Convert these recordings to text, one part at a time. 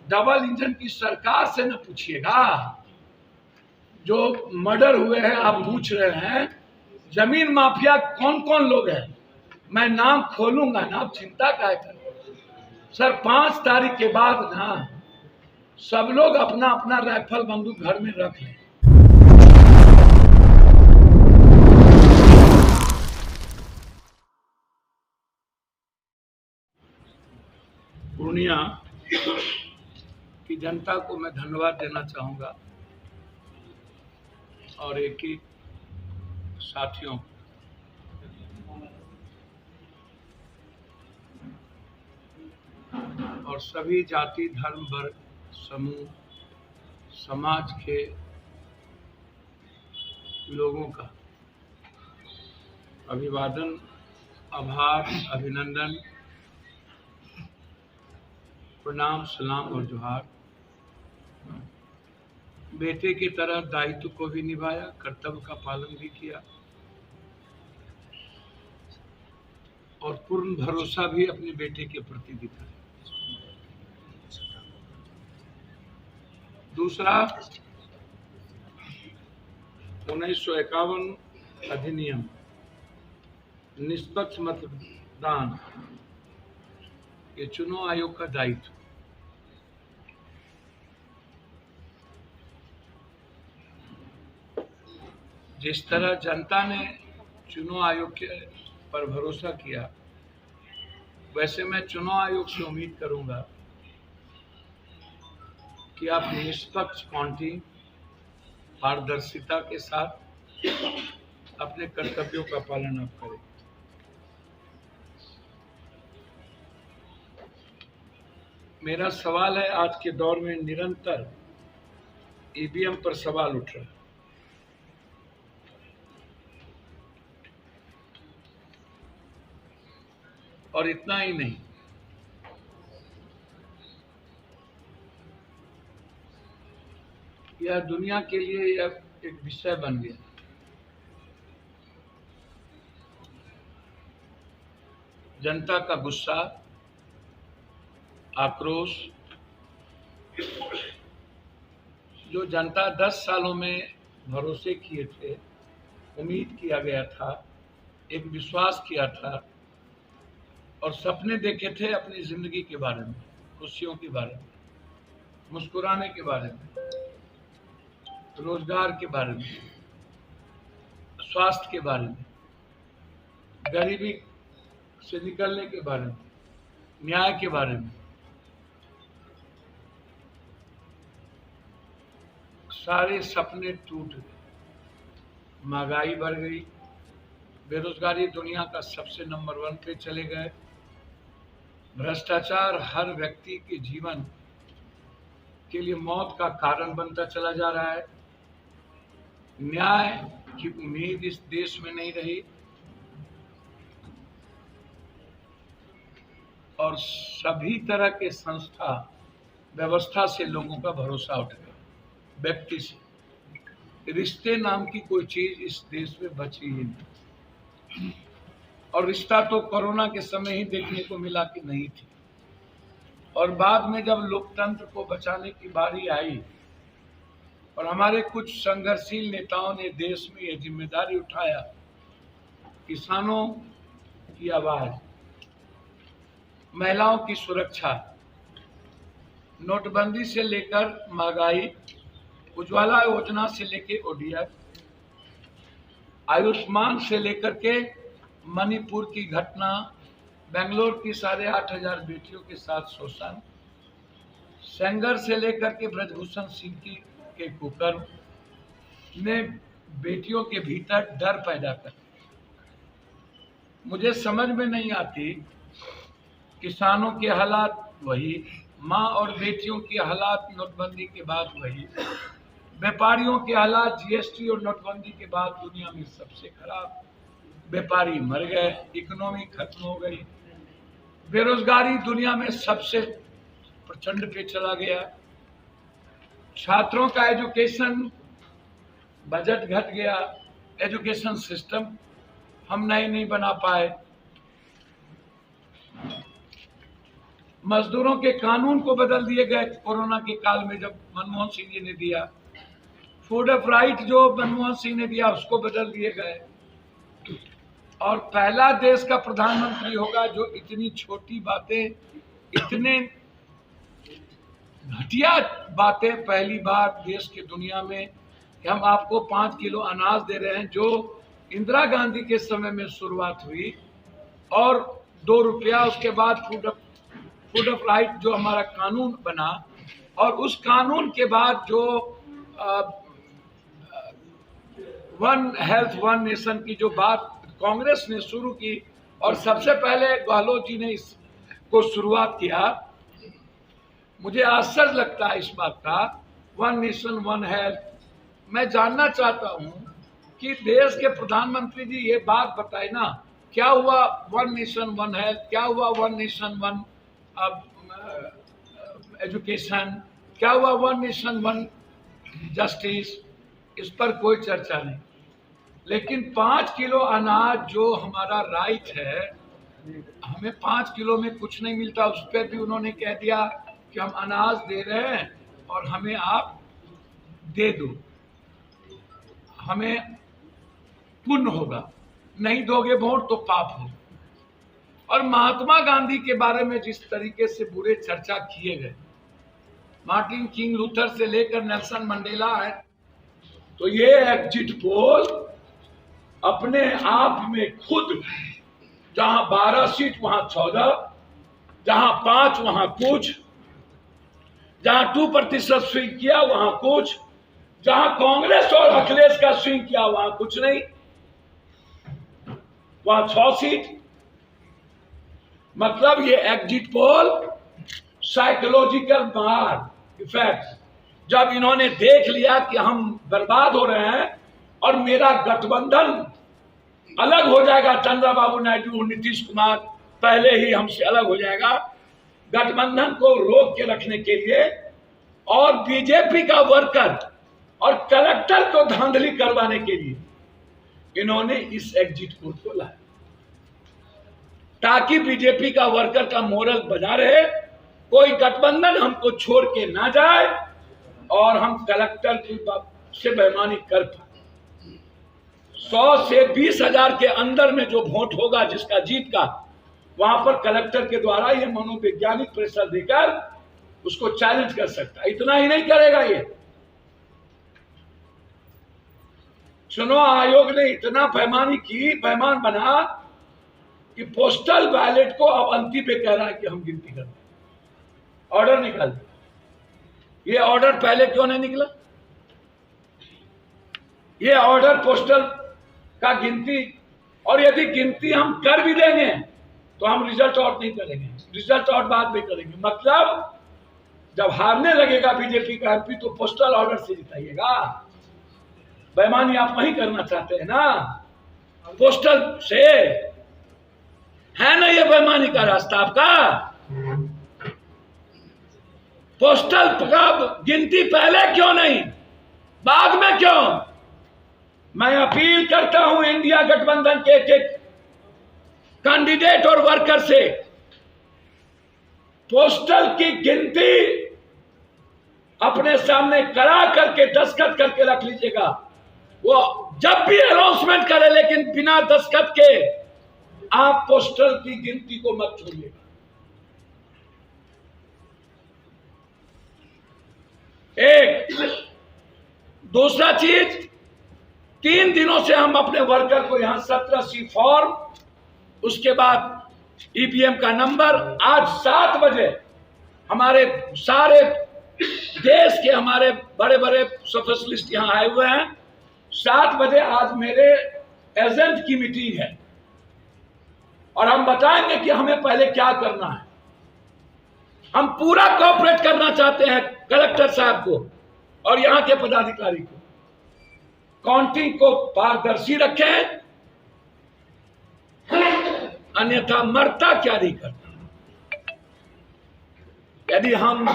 Double engine की सरकार से न पूछिएगा। जो मर्डर हुए हैं आप पूछ रहे हैं, जमीन माफिया कौन कौन लोग हैं, मैं नाम खोलूंगा ना, आप चिंता क्या करें सर। 5 तारीख के बाद ना सब लोग अपना अपना राइफल बंदूक घर में रख लें। पूर्णिया की जनता को मैं धन्यवाद देना चाहूंगा और एक ही साथियों और सभी जाति धर्म वर्ग समूह समाज के लोगों का अभिवादन, आभार, अभिनंदन, प्रणाम, सलाम और जोहार। बेटे की तरह दायित्व को भी निभाया, कर्तव्य का पालन भी किया और पूर्ण भरोसा भी अपने बेटे के प्रति दिखाया। दूसरा, 1951 अधिनियम निष्पक्ष मतदान, ये चुनाव आयोग का दायित्व। जिस तरह जनता ने चुनाव आयोग के पर भरोसा किया, वैसे मैं चुनाव आयोग से उम्मीद करूंगा कि आप निष्पक्ष काउंटिंग, पारदर्शिता के साथ अपने कर्तव्यों का पालन आप करें। मेरा सवाल है, आज के दौर में निरंतर ईवीएम पर सवाल उठ रहा है। और इतना ही नहीं, यह दुनिया के लिए यह एक विषय बन गया। जनता का गुस्सा, आक्रोश, जो जनता 10 सालों में भरोसे किए थे, उम्मीद किया गया था, एक विश्वास किया था और सपने देखे थे अपनी जिंदगी के बारे में, खुशियों के बारे में, मुस्कुराने के बारे में, रोजगार के बारे में, स्वास्थ्य के बारे में, गरीबी से निकलने के बारे में, न्याय के बारे में, सारे सपने टूट गए। महंगाई बढ़ गई, बेरोजगारी दुनिया का सबसे नंबर 1 पे चले गए, भ्रष्टाचार हर व्यक्ति के जीवन के लिए मौत का कारण बनता चला जा रहा है, न्याय की उम्मीद इस देश में नहीं रही और सभी तरह के संस्था व्यवस्था से लोगों का भरोसा उठ गया। व्यक्ति से रिश्ते नाम की कोई चीज इस देश में बची ही नहीं, और रिश्ता तो कोरोना के समय ही देखने को मिला कि नहीं थी। और बाद में जब लोकतंत्र को बचाने की बारी आई और हमारे कुछ संघर्षशील नेताओं ने देश में यह जिम्मेदारी उठाया, किसानों की आवाज, महिलाओं की सुरक्षा, नोटबंदी से लेकर महंगाई, उज्ज्वला योजना से लेकर ओडीएफ, आयुष्मान से लेकर के मणिपुर की घटना, बेंगलोर की 8,500 बेटियों के साथ शोषण, सेंगर से लेकर के ब्रजभूषण सिंह की के कुकर्म ने बेटियों के भीतर डर पैदा कर। मुझे समझ में नहीं आती, किसानों के हालात वही, माँ और बेटियों के हालात नोटबंदी के बाद वही, व्यापारियों के हालात जीएसटी और नोटबंदी के बाद दुनिया में सबसे खराब, व्यापारी मर गए, इकोनॉमी खत्म हो गई, बेरोजगारी दुनिया में सबसे प्रचंड पे चला गया, छात्रों का एजुकेशन बजट घट गया, एजुकेशन सिस्टम हम नहीं बना पाए, मजदूरों के कानून को बदल दिए गए कोरोना के काल में, जब मनमोहन सिंह जी ने दिया। फूड ऑफ राइट जो मनमोहन सिंह ने दिया उसको बदल दिए गए। और पहला देश का प्रधानमंत्री होगा जो इतनी छोटी बातें, इतने घटिया बातें पहली बार देश की दुनिया में कि हम आपको 5 किलो अनाज दे रहे हैं, जो इंदिरा गांधी के समय में शुरुआत हुई, और 2 रुपया उसके बाद फूड ऑफ राइट जो हमारा कानून बना, और उस कानून के बाद जो वन हेल्थ वन नेशन की जो बात कांग्रेस ने शुरू की, और सबसे पहले गहलोत जी ने इसको शुरुआत किया। मुझे आश्चर्य लगता है इस बात का, वन नेशन वन हेल्थ। मैं जानना चाहता हूं कि देश के प्रधानमंत्री जी ये बात बताए ना, क्या हुआ वन नेशन वन हेल्थ, क्या हुआ वन नेशन वन एजुकेशन, क्या हुआ वन नेशन वन जस्टिस, इस पर कोई चर्चा नहीं। लेकिन 5 किलो अनाज जो हमारा राइट है, हमें 5 किलो में कुछ नहीं मिलता, उस पर भी उन्होंने कह दिया कि हम अनाज दे रहे हैं और हमें आप दे दो, हमें पुण्य होगा, नहीं दोगे वोट तो पाप होगा। और महात्मा गांधी के बारे में जिस तरीके से बुरे चर्चा किए गए, मार्टिन किंग लूथर से लेकर नेल्सन मंडेला है, तो ये एग्जिट पोल अपने आप में खुद, जहां 12 सीट वहां 14, जहां 5 वहां कुछ, जहां 2% स्विंग किया वहां कुछ, जहां कांग्रेस और अखिलेश का स्विंग किया वहां कुछ नहीं, वहां 6 सीट। मतलब ये एग्जिट पोल साइकोलॉजिकल मार इफेक्ट, जब इन्होंने देख लिया कि हम बर्बाद हो रहे हैं और मेरा गठबंधन अलग हो जाएगा, चंद्रबाबू नायडू और नीतीश कुमार पहले ही हमसे अलग हो जाएगा, गठबंधन को रोक के रखने के लिए और बीजेपी का वर्कर और कलेक्टर को धांधली करवाने के लिए इन्होंने इस एग्जिट पोल को लाया, ताकि बीजेपी का वर्कर का मोरल बना रहे, कोई गठबंधन हमको छोड़ के ना जाए और हम कलेक्टर की से बेईमानी कर पाए। 100 से 20,000 के अंदर में जो वोट होगा जिसका जीत का, वहां पर कलेक्टर के द्वारा ये मनोवैज्ञानिक प्रेशर देकर उसको चैलेंज कर सकता है। इतना ही नहीं करेगा ये, चुनाव आयोग ने इतना बेईमानी की, बेईमान बना कि पोस्टल बैलेट को अब अंतिम पे कह रहा है कि हम गिनती कर रहे हैं, ऑर्डर निकाल दिया। ये ऑर्डर पहले क्यों नहीं निकला? ये ऑर्डर पोस्टल का गिनती, और यदि गिनती हम कर भी देंगे तो हम रिजल्ट आउट नहीं करेंगे, रिजल्ट आउट बाद में करेंगे। मतलब जब हारने लगेगा बीजेपी का एमपी तो पोस्टल ऑर्डर से जिताइएगा। बेईमानी आप वही करना चाहते हैं ना, पोस्टल से, है ना ये बेईमानी का रास्ता आपका? पोस्टल का गिनती पहले क्यों नहीं, बाद में क्यों? मैं अपील करता हूं इंडिया गठबंधन के एक कैंडिडेट और वर्कर से, पोस्टल की गिनती अपने सामने करा करके दस्तखत करके रख लीजिएगा। वो जब भी अनाउंसमेंट करे, लेकिन बिना दस्तखत के आप पोस्टल की गिनती को मत छोड़िएगा। एक दूसरा चीज, 3 दिनों से हम अपने वर्कर को यहां 17C फॉर्म, उसके बाद ईवीएम का नंबर, आज 7 बजे हमारे सारे देश के हमारे बड़े बड़े स्पेशलिस्ट यहां आए हुए हैं। 7 बजे आज मेरे एजेंट की मीटिंग है और हम बताएंगे कि हमें पहले क्या करना है। हम पूरा कोऑपरेट करना चाहते हैं कलेक्टर साहब को और यहाँ के पदाधिकारी को, काउंटिंग को पारदर्शी रखें, अन्यथा मरता क्या नहीं करता। यदि हम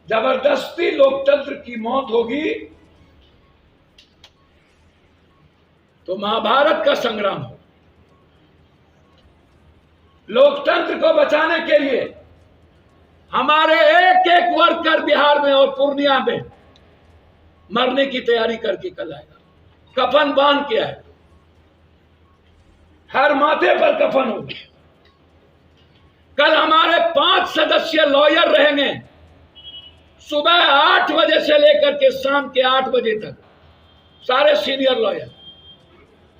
जबरदस्ती लोकतंत्र की मौत होगी तो महाभारत का संग्राम हो। लोकतंत्र को बचाने के लिए हमारे एक एक वर्कर बिहार में और पूर्णिया में मरने की तैयारी करके कल आएगा, कफन बांध के आएगा, हर माथे पर कफन होगा। कल हमारे 5 सदस्यीय लॉयर रहेंगे, सुबह 8 बजे से लेकर के शाम के 8 बजे तक, सारे सीनियर लॉयर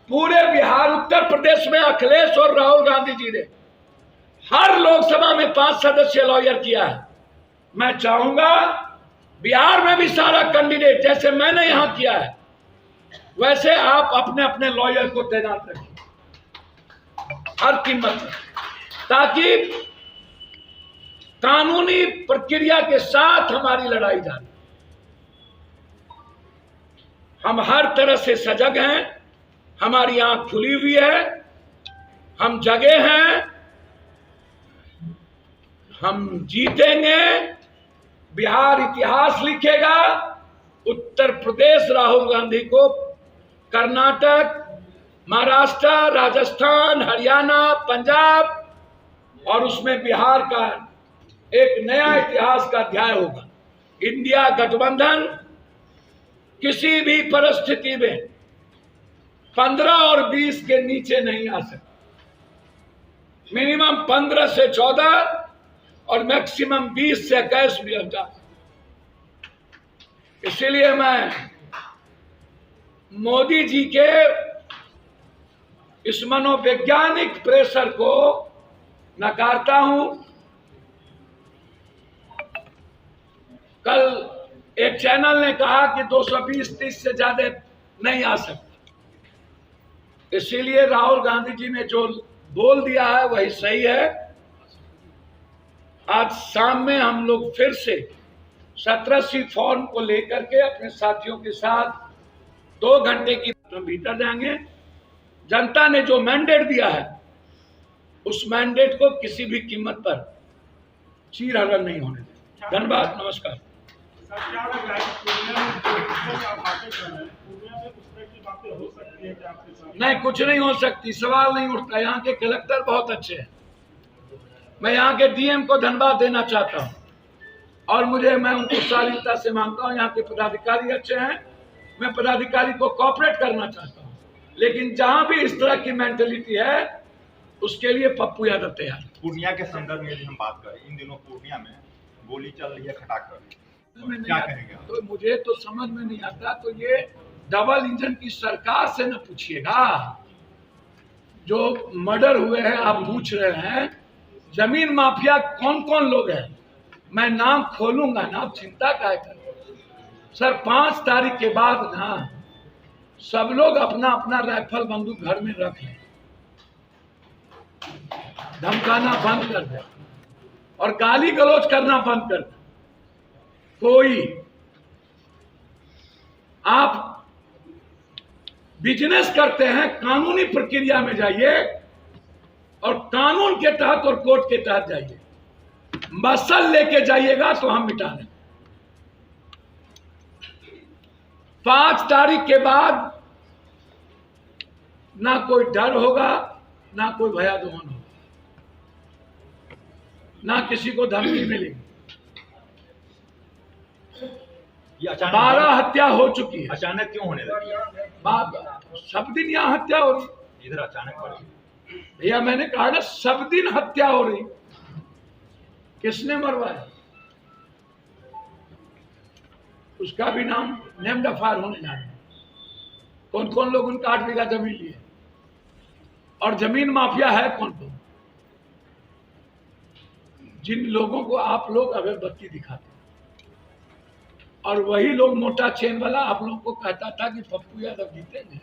पूरे बिहार, उत्तर प्रदेश में अखिलेश और राहुल गांधी जी ने हर लोकसभा में 5 सदस्यीय लॉयर किया है। मैं चाहूंगा बिहार में भी सारा कैंडिडेट, जैसे मैंने यहां किया है, वैसे आप अपने अपने लॉयर को तैनात रखिए हर कीमत पर, ताकि कानूनी प्रक्रिया के साथ हमारी लड़ाई जारी। हम हर तरह से सजग हैं, हमारी आंख खुली हुई है, हम जगे हैं, हम जीतेंगे। बिहार इतिहास लिखेगा, उत्तर प्रदेश राहुल गांधी को, कर्नाटक, महाराष्ट्र, राजस्थान, हरियाणा, पंजाब और उसमें बिहार का एक नया इतिहास का अध्याय होगा। इंडिया गठबंधन किसी भी परिस्थिति में 15 और 20 के नीचे नहीं आ सकता, मिनिमम 15 से 14 और मैक्सिमम 20 से 21 भी हम जा सकते। इसीलिए मैं मोदी जी के इस मनोवैज्ञानिक प्रेशर को नकारता हूं। कल एक चैनल ने कहा कि 220-30 से ज्यादा नहीं आ सकता, इसीलिए राहुल गांधी जी ने जो बोल दिया है वही सही है। आज शाम में हम लोग फिर से 17C फॉर्म को लेकर के अपने साथियों के साथ 2 घंटे की भीतर जाएंगे। जनता ने जो मैंडेट दिया है, उस मैंडेट को किसी भी कीमत पर चीरहरण नहीं होने दें। धन्यवाद, नमस्कार। नहीं, कुछ नहीं हो सकती, सवाल नहीं उठता। यहाँ के कलेक्टर बहुत अच्छे हैं, मैं यहाँ के डीएम को धन्यवाद देना चाहता हूँ और मैं उनको शालीनता से मांगता हूँ। यहाँ के पदाधिकारी अच्छे हैं, मैं पदाधिकारी को कोऑपरेट करना चाहता हूँ, लेकिन जहाँ भी इस तरह की मेंटेलिटी है उसके लिए पप्पू यादव तैयार। पूर्णिया के संदर्भ में यदि हम बात करें, इन दिनों पूर्णिया में गोली चल रही है खटाखर, क्या कहेंगे? तो मुझे तो समझ में नहीं आता, तो ये डबल इंजन की सरकार से न पूछिएगा। जो मर्डर हुए हैं आप पूछ रहे हैं, जमीन माफिया कौन कौन लोग हैं, मैं नाम खोलूंगा ना, आप चिंता क्या करें सर। 5 तारीख के बाद ना सब लोग अपना अपना राइफल बंदूक घर में रख लें, धमकाना बंद कर दे और गाली गलौज करना बंद कर दे। कोई आप बिजनेस करते हैं, कानूनी प्रक्रिया में जाइए और कानून के तहत और कोर्ट के तहत जाइए। मसल लेके जाइएगा तो हम मिटा दें। 5 तारीख के बाद ना कोई डर होगा, ना कोई भयादोहन होगा, ना किसी को धमकी मिलेगी। ये अचानक 12 हत्या हो चुकी है। अचानक क्यों होने लगी? सब दिन यहाँ हत्या हो रही, इधर अचानक पड़ी। भैया मैंने कहा ना, सब दिन हत्या हो रही। किसने मरवाया? उसका भी नाम नेम्ड एफआईआर होने जा रहा है। कौन कौन लोग उनका 8 बीघा जमीन लिए और जमीन माफिया है कौन कौन? जिन लोगों को आप लोग अगरबत्ती दिखाते और वही लोग मोटा चेन वाला आप लोगों को कहता था कि पप्पू यादव जीतेंगे।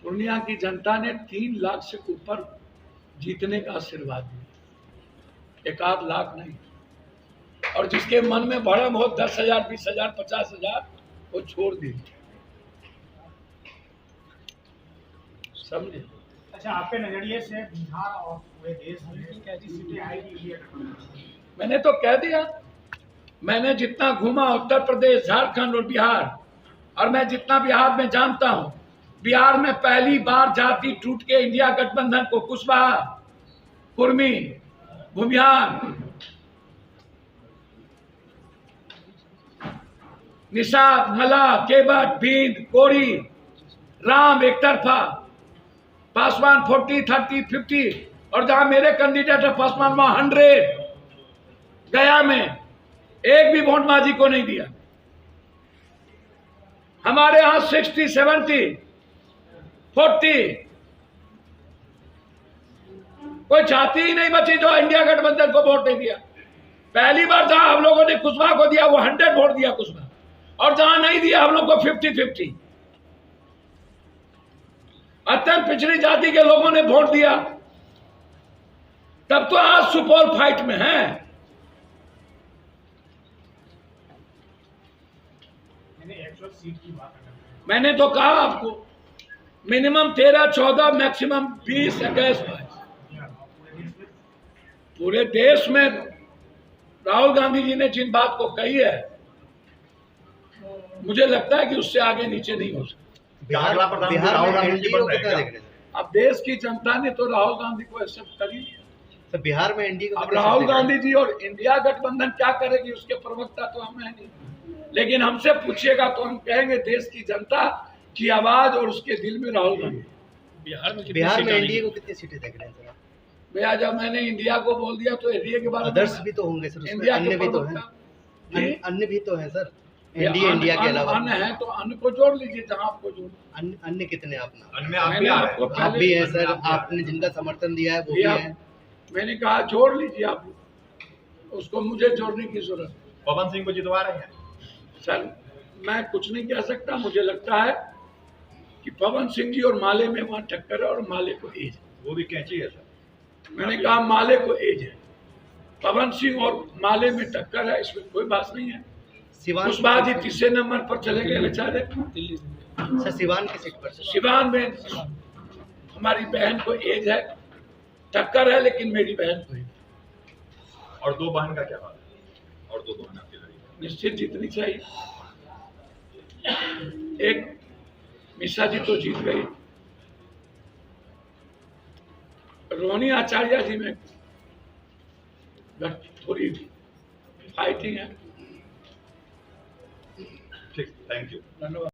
पूर्णिया की जनता ने 3 लाख से ऊपर जीतने का आशीर्वाद दिया, 1 लाख नहीं। और जिसके मन में भरम हो 10,000, 20,000, 50,000 वो छोड़ दीजिए, समझे? अच्छा, आपके नजरिए से बिहार और पूरे देश में कैसी सीटें आएगी? मैंने तो कह दिया, मैंने जितना घूमा उत्तर प्रदेश, झारखंड और बिहार, और मैं जितना बिहार में जानता हूं, बिहार में पहली बार जाति टूट के इंडिया गठबंधन को कुशवाहा, कुर्मी भूमिहार, निषाद, मला, केवट, बींद, कोरी, राम एक तरफा, पासवान 40, 30, 50, और जहां मेरे कैंडिडेट है पासवान वहां 100। गया में एक भी वोटबाजी को नहीं दिया। हमारे यहां 60, 70, 40, कोई जाति ही नहीं बची जो इंडिया गठबंधन को वोट नहीं दिया। पहली बार जहां हम लोगों ने कुशवाहा को दिया वो 100 वोट दिया कुशवाहा, और जहां नहीं दिया हम लोग को 50-50। अत्यंत पिछड़ी जाति के लोगों ने वोट दिया, तब तो आज सुपौल फाइट में है। एक्चुअल सीट की बात अगर मैंने तो कहा आपको मिनिमम 13, 14, मैक्सिमम 20, 21, 22। पूरे देश में राहुल गांधी जी ने जिन बात को कही है, मुझे लगता है कि उससे आगे नीचे नहीं हो सकता। अगला प्रधानमंत्री बिहार राहुल में गांधी जी एनडीए को बन रहे कितना हैं देख क्या? रहे हैं अब देश की जनता ने तो राहुल गांधी को एक्सेप्ट करी। सर? बिहार में एनडीए को अब कितना राहुल देख रहे हैं? गांधी जी और इंडिया गठबंधन क्या करेगी उसके प्रवक्ता तो हम है नहीं, लेकिन हमसे पूछिएगा तो हम कहेंगे देश की जनता की आवाज और उसके दिल में राहुल गांधी। बिहार में एनडीए को कितनी सीटें देख रहे हैं सर? भैया जब मैंने इंडिया को बोल दिया तो एनडीए के बारे में अदर्स भी तो होंगे सर, उसमें इंडिया अन्य के भी तो हैं। प्रवक्ता जी, अन्य भी तो हैं सर, ये एनडीए इंडिया के अलावा अन्य है तो अन्य को जोड़ लीजिए जहां आपको जोड़। अन्य कितने अपना? अन्य आप भी मैंने आ रहे आपको हैं। आप भी हैं सर, आपने जिनका समर्थन दिया है वो भी भैया, हैं। मैंने कहा जोड़ लीजिए आप, उसको मुझे जोड़ने की जरूरत है। पवन सिंह को जितवा रहे हैं। सर मैं कुछ नहीं कह सकता, मुझे लगता है कि पवन सिंह जी और माले में वहां टक्कर है, और माले को एज है। वो भी कैंची है सर। मैंने कहा माले को एज है, पवन सिंह और माले में टक्कर है, इसमें कोई बात नहीं है। सिवान कुशवाहा जी तीसरे नंबर पर चले गए बेचारे। सर, सिवान की सीट पर सर। सिवान में हमारी बहन को एज है, टक्कर है, लेकिन मेरी बहन को एज है। और दो बहन का क्या हाल है? और दो बहन आपकी लड़ी। निश्चित जीतनी चाहिए। एक मिश्रा जी तो जीत गई, रोहिणी आचार्य जी में थोड़ी फाइटिंग है। ठीक, थैंक यू। धन्यवाद।